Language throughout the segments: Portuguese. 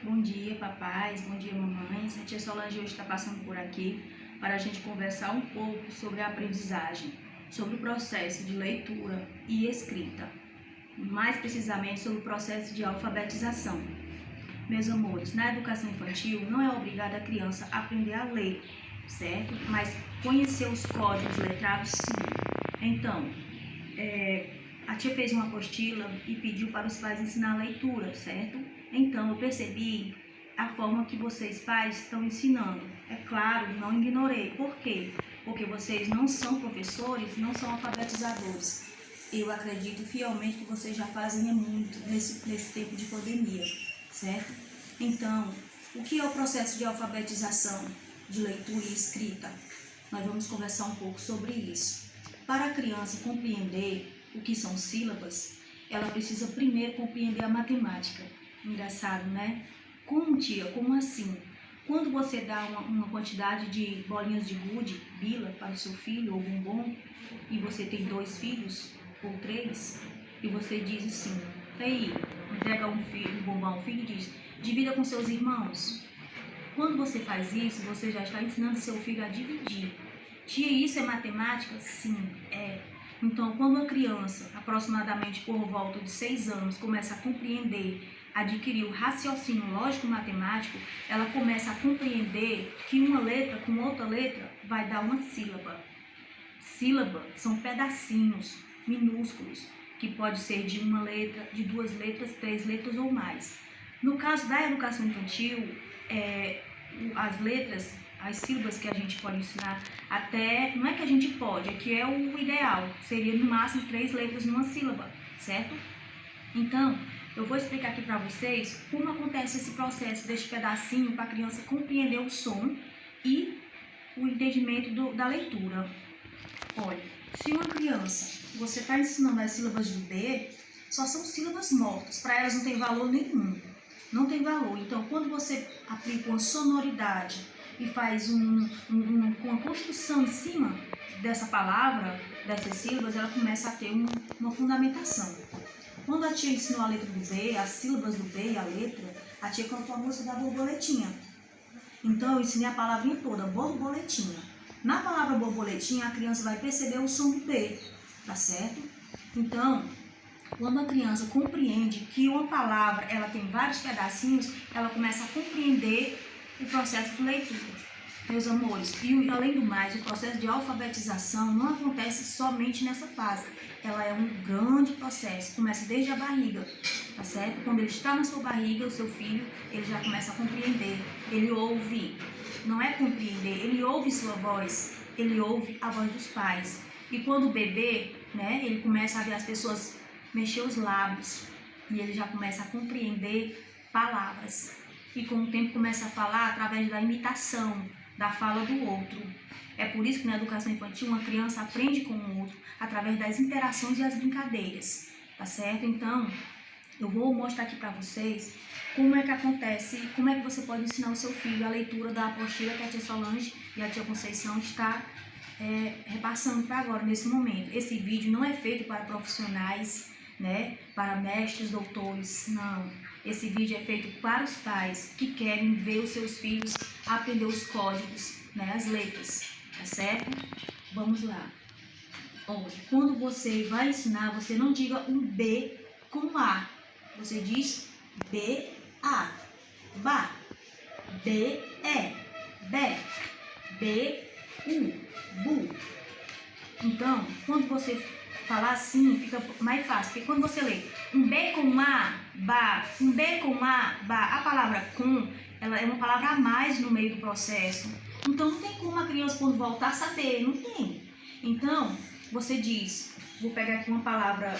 Bom dia, papais, bom dia, mamães. A tia Solange hoje está passando por aqui para a gente conversar um pouco sobre a aprendizagem, sobre o processo de leitura e escrita, mais precisamente sobre o processo de alfabetização. Meus amores, na educação infantil não é obrigada a criança a aprender a ler, certo? Mas conhecer os códigos letrados, sim. Então, a tia fez uma apostila e pediu para os pais ensinar a leitura, certo? Então, eu percebi a forma que vocês, pais, estão ensinando. É claro, não ignorei. Por quê? Porque vocês não são professores, não são alfabetizadores. Eu acredito fielmente que vocês já fazem muito nesse tempo de pandemia, certo? Então, o que é o processo de alfabetização de leitura e escrita? Nós vamos conversar um pouco sobre isso. Para a criança compreender o que são sílabas, ela precisa primeiro compreender a matemática. Engraçado, né? Como, tia? Como assim? Quando você dá uma quantidade de bolinhas de gude, bila, para o seu filho, ou bombom, e você tem 2 filhos, ou 3, e você diz assim, aí, entrega um bombom ao filho e diz, divida com seus irmãos. Quando você faz isso, você já está ensinando seu filho a dividir. Tia, isso é matemática? Sim, é. Então, quando a criança, aproximadamente por volta de 6 anos, começa a compreender, adquirir o raciocínio lógico-matemático, ela começa a compreender que uma letra com outra letra vai dar uma sílaba. Sílaba são pedacinhos minúsculos, que pode ser de uma letra, de 2 letras, 3 letras ou mais. No caso da educação infantil, as letras, as sílabas que a gente pode ensinar, até, não é que a gente pode, é que é o ideal, seria no máximo 3 letras numa sílaba, certo? Então, eu vou explicar aqui para vocês como acontece esse processo deste pedacinho para a criança compreender o som e o entendimento da leitura. Olha, se uma criança, você está ensinando as sílabas do B, só são sílabas mortas, para elas não tem valor nenhum, não tem valor. Então, quando você aplica uma sonoridade e faz uma construção em cima dessa palavra, dessas sílabas, ela começa a ter uma fundamentação. Quando a tia ensinou a letra do B, as sílabas do B e a letra, a tia cantou a música da borboletinha. Então, eu ensinei a palavrinha toda, borboletinha. Na palavra borboletinha, a criança vai perceber o som do B, tá certo? Então, quando a criança compreende que uma palavra ela tem vários pedacinhos, ela começa a compreender o processo de leitura. Meus amores, e além do mais, o processo de alfabetização não acontece somente nessa fase. Ela é um grande processo, começa desde a barriga, tá certo? Quando ele está na sua barriga, o seu filho, ele já começa a compreender, ele ouve, não é compreender, ele ouve sua voz, ele ouve a voz dos pais. E quando o bebê, né, ele começa a ver as pessoas mexer os lábios e ele já começa a compreender palavras. E com o tempo começa a falar através da imitação, da fala do outro. É por isso que na educação infantil uma criança aprende com o outro através das interações e as brincadeiras, tá certo? Então, eu vou mostrar aqui para vocês como é que acontece, como é que você pode ensinar o seu filho a leitura da apostila que a tia Solange e a tia Conceição está repassando para agora, nesse momento. Esse vídeo não é feito para profissionais, né, para mestres, doutores, não. Esse vídeo é feito para os pais que querem ver os seus filhos aprender os códigos, né, as letras, tá certo? Vamos lá. Olha, quando você vai ensinar, você não diga um B com A. Você diz B-A, ba, B-E, bé, B-U, bu. Então, quando você falar assim, fica mais fácil, porque quando você lê um B com A, ba, um B com A, ba, a palavra com, ela é uma palavra a mais no meio do processo. Então, não tem como a criança, quando voltar, saber, não tem. Então, você diz, vou pegar aqui uma palavra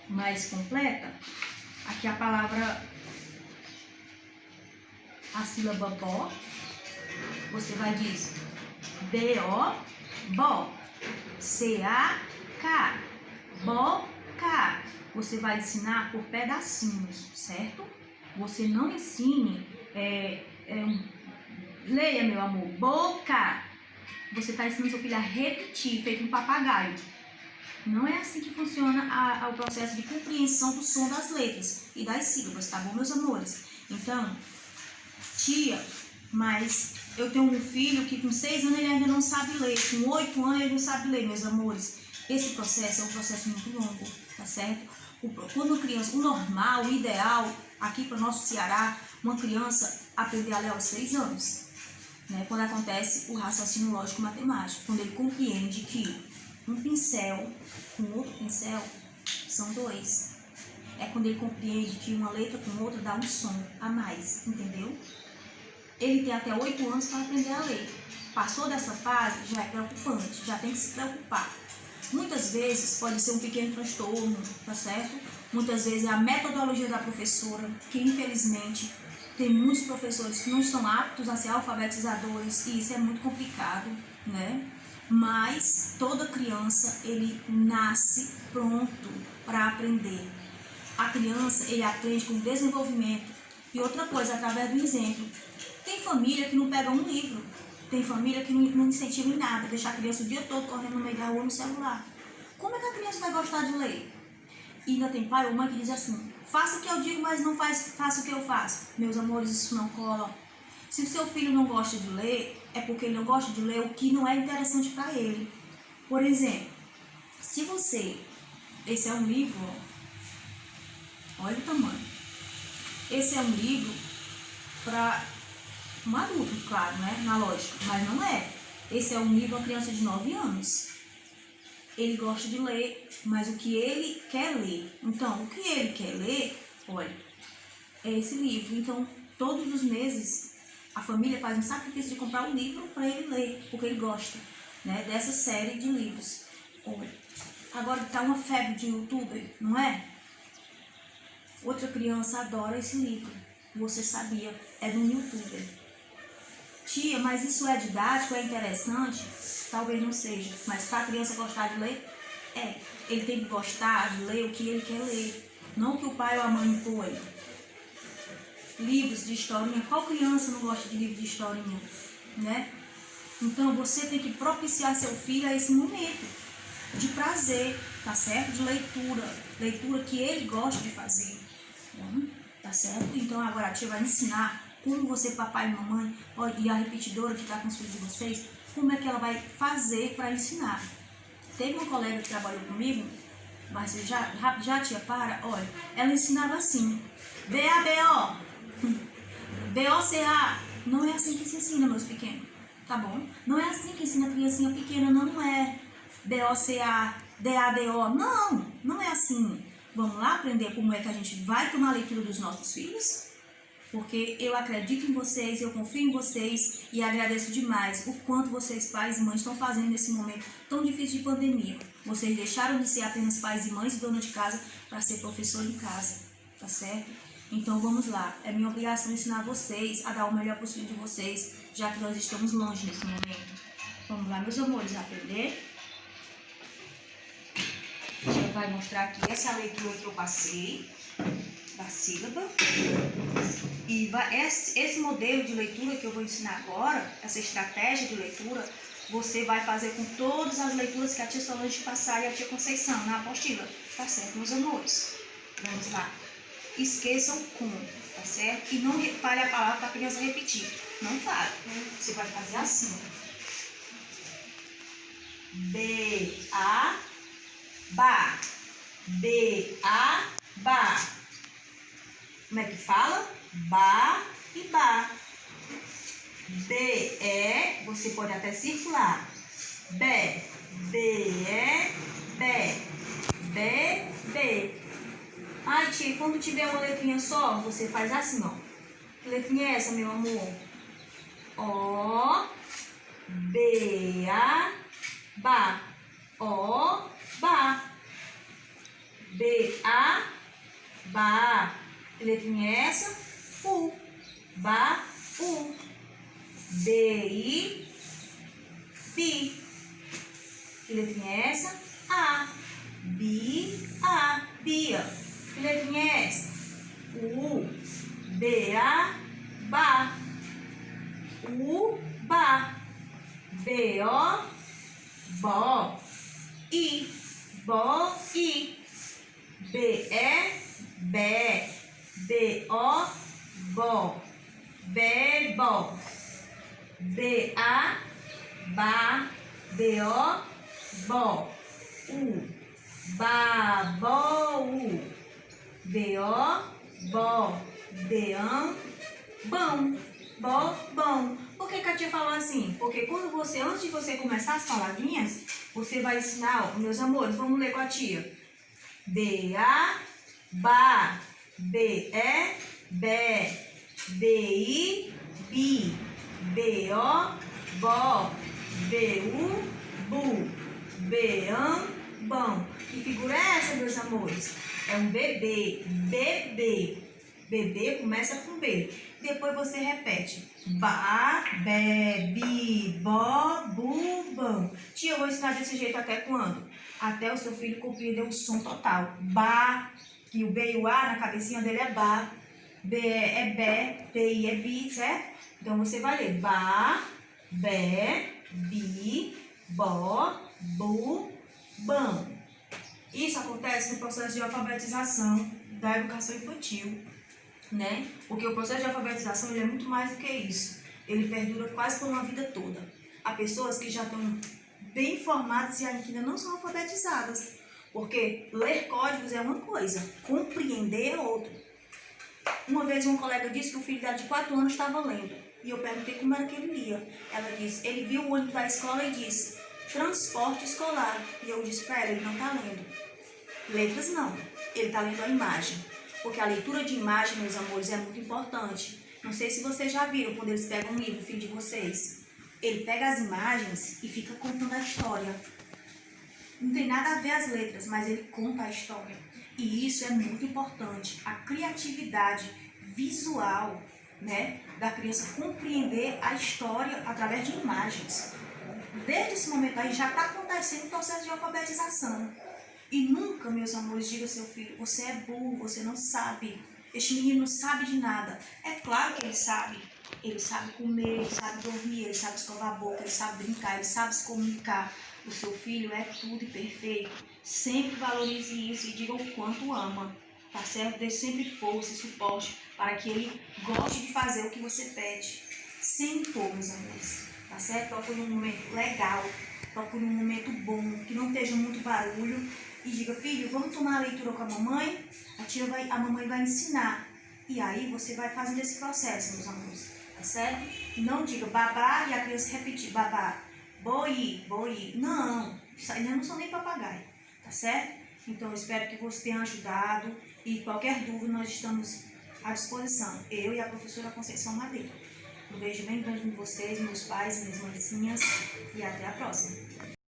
mais completa, aqui a palavra, a sílaba bo, você vai dizer B-O, bo, C-A-K, boca. Você vai ensinar por pedacinhos, certo? Você não ensine, leia, meu amor, boca. Você está ensinando seu filho a repetir, feito um papagaio. Não é assim que funciona o processo de compreensão do som das letras e das sílabas, tá bom, meus amores? Então, tia, mas eu tenho um filho que com 6 anos ele ainda não sabe ler, com 8 anos ele não sabe ler, meus amores. Esse processo é um processo muito longo, tá certo? Quando uma criança, o normal, o ideal, aqui para o nosso Ceará, uma criança aprender a ler aos 6 anos, né? Quando acontece o raciocínio lógico-matemático, quando ele compreende que um pincel com outro pincel são 2. É quando ele compreende que uma letra com outra dá um som a mais, entendeu? Ele tem até 8 anos para aprender a ler. Passou dessa fase, já é preocupante, já tem que se preocupar. Muitas vezes pode ser um pequeno transtorno, tá certo? Muitas vezes é a metodologia da professora, que infelizmente tem muitos professores que não estão aptos a ser alfabetizadores e isso é muito complicado, né? Mas toda criança, ele nasce pronto para aprender. A criança, ele aprende com desenvolvimento. E outra coisa, através do exemplo. Tem família que não pega um livro. Tem família que não incentiva em nada. Deixa a criança o dia todo correndo no meio da rua no celular. Como é que a criança vai gostar de ler? E ainda tem pai ou mãe que diz assim, faça o que eu digo, mas não faça o que eu faço. Meus amores, isso não cola. Se o seu filho não gosta de ler, é porque ele não gosta de ler o que não é interessante para ele. Por exemplo, se você... Esse é um livro, ó, olha o tamanho. Esse é um livro para um adulto, claro, né? Na lógica, mas não é. Esse é um livro para uma criança de 9 anos. Ele gosta de ler, mas o que ele quer ler. Então, o que ele quer ler, olha, é esse livro. Então, todos os meses, a família faz um sacrifício de comprar um livro para ele ler, porque ele gosta, né, dessa série de livros. Olha, agora está uma febre de youtuber, não é? Outra criança adora esse livro. Você sabia? É de um youtuber. Tia, mas isso é didático, é interessante? Talvez não seja, mas para a criança gostar de ler, é. Ele tem que gostar de ler o que ele quer ler, não o que o pai ou a mãe impõe. Livros de historinha, qual criança não gosta de livro de historinha, né? Então você tem que propiciar seu filho a esse momento de prazer, tá certo? De leitura que ele gosta de fazer, tá certo? Então agora a tia vai ensinar como você, papai e mamãe, e a repetidora que está com os filhos de vocês, como é que ela vai fazer para ensinar. Teve uma colega que trabalhou comigo, mas já tia, olha, ela ensinava assim, B-A-B-O, B-O-C-A, não é assim que se ensina, meus pequenos, tá bom? Não é assim que ensina a criancinha pequena, não é B-O-C-A, D-A-D-O, não é assim. Vamos lá aprender como é que a gente vai tomar a leitura dos nossos filhos? Porque eu acredito em vocês, eu confio em vocês e agradeço demais o quanto vocês, pais e mães, estão fazendo nesse momento tão difícil de pandemia. Vocês deixaram de ser apenas pais e mães e dona de casa para ser professor em casa, tá certo? Então vamos lá, é minha obrigação ensinar vocês a dar o melhor para os filhos de vocês, já que nós estamos longe nesse momento. Vamos lá, meus amores, aprender. A gente vai mostrar aqui essa leitura que eu passei da sílaba. E esse modelo de leitura que eu vou ensinar agora, essa estratégia de leitura, você vai fazer com todas as leituras que a tia Solange passar e a tia Conceição na apostila. Tá certo, meus amores? Vamos lá. Esqueçam com, tá certo? E não fale a palavra para a criança repetir. Não fale. Você vai fazer assim. B-A-Ba. B-A-Ba. Como é que fala? Ba e ba. B-E, você pode até circular. B, B-E, B. B, B. Ai, tia, quando tiver uma letrinha só, você faz assim, ó. Que letrinha é essa, meu amor? O, B, A, Ba. O, Ba. B, A, Ba. Que letrinha é essa? U. Ba, U. B, I, Bi. Que letrinha é essa? A. Bi, A. Bia. Que letrinha é essa? U. B, A, Ba. U, Ba. B, O, Bo. I. Bo, I. B, E, Bé. B, O, Bó. Bebó. B-A, ba, B-O, bó. U, babó. B-O, bó. B-ão, bom. Bó, bom. Por que a tia falou assim? Porque quando você, antes de você começar as palavrinhas, você vai ensinar, ó, meus amores, vamos ler com a tia. B-A, ba, B-E, bé, B-I, bi, B-O, bó, B-U, bu, B-ão, bom. Que figura é essa, meus amores? É um bebê, bebê. Bebê começa com B. Depois você repete. Ba, be, bi, bo, bu, bom. Tia, eu vou ensinar desse jeito até quando? Até o seu filho compreender o som total. Ba, que o B e o A na cabecinha dele é ba. B é bé, B é bi, certo? Então você vai ler ba, bé, bi, bo, bu, bam. Isso acontece no processo de alfabetização da educação infantil, né? Porque o processo de alfabetização ele é muito mais do que isso. Ele perdura quase por uma vida toda. Há pessoas que já estão bem informadas e ainda não são alfabetizadas. Porque ler códigos é uma coisa, compreender é outra. Uma vez um colega disse que o filho dela de 4 anos estava lendo. E eu perguntei como era que ele lia. Ela disse, ele viu o ônibus da escola e disse, transporte escolar. E eu disse para ela, ele não está lendo. Letras não, ele está lendo a imagem. Porque a leitura de imagem, meus amores, é muito importante. Não sei se vocês já viram quando eles pegam um livro, filho de vocês. Ele pega as imagens e fica contando a história. Não tem nada a ver as letras, mas ele conta a história. E isso é muito importante. A criatividade visual, né, da criança compreender a história através de imagens. Desde esse momento aí já está acontecendo o processo de alfabetização. E nunca, meus amores, diga ao seu filho, você é burro, você não sabe. Este menino não sabe de nada. É claro que ele sabe. Ele sabe comer, ele sabe dormir, ele sabe escovar a boca, ele sabe brincar, ele sabe se comunicar. O seu filho é tudo e perfeito. Sempre valorize isso e diga o quanto ama. Tá certo? Dê sempre força e suporte para que ele goste de fazer o que você pede. Sem impor, meus amores. Tá certo? Procure um momento legal. Procure um momento bom, que não esteja muito barulho. E diga, filho, vamos tomar a leitura com a mamãe? A mamãe vai ensinar. E aí você vai fazendo esse processo, meus amores. Tá certo? Não diga babá e a criança repetir babá. Boi, boi. Não, ainda não sou nem papagaio. Tá certo? Então eu espero que você tenha ajudado. E qualquer dúvida nós estamos à disposição. Eu e a professora Conceição Madeira. Um beijo bem grande em vocês, meus pais, minhas mãezinhas. E até a próxima.